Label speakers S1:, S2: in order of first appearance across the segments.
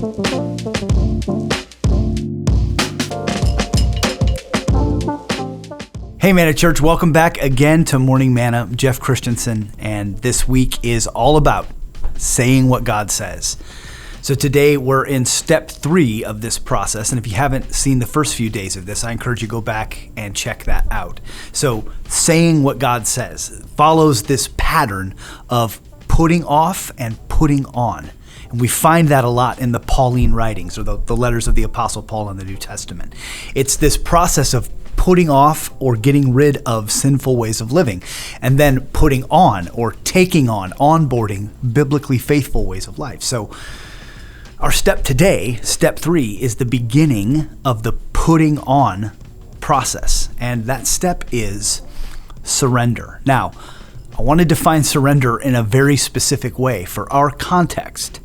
S1: Hey Manna Church, welcome back again to Morning Manna. Jeff Christensen, and this week is all about saying what God says. So today we're in step 3 of this process, and if you haven't seen the first few days of this, I encourage you to go back and check that out. So saying what God says follows this pattern of putting off and putting on. And we find that a lot in the Pauline writings, or the letters of the Apostle Paul in the New Testament. It's this process of putting off or getting rid of sinful ways of living, and then putting on or taking on, onboarding biblically faithful ways of life. So our step today, step 3, is the beginning of the putting on process. And that step is surrender. Now, I want to define surrender in a very specific way for our context.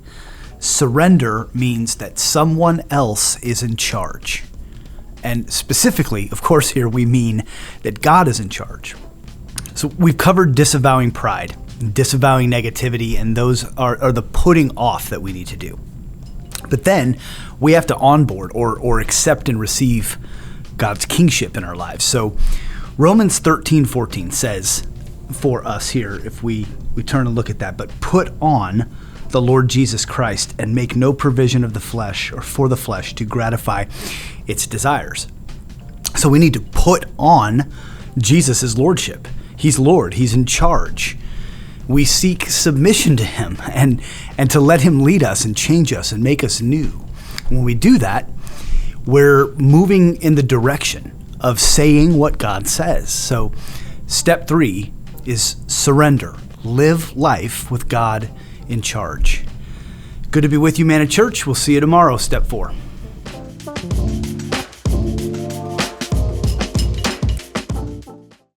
S1: Surrender means that someone else is in charge. And specifically, of course, here we mean that God is in charge. So we've covered disavowing pride, disavowing negativity, and those are the putting off that we need to do. But then we have to onboard or accept and receive God's kingship in our lives. So Romans 13:14 says for us here, if we turn and look at that, but put on the Lord Jesus Christ and make no provision of the flesh or for the flesh to gratify its desires. So we need to put on Jesus' lordship. He's Lord. He's in charge. We seek submission to him and to let him lead us and change us and make us new. When we do that, we're moving in the direction of saying what God says. So step 3 is surrender. Live life with God in charge. Good to be with you, Manna Church. We'll see you tomorrow, step 4.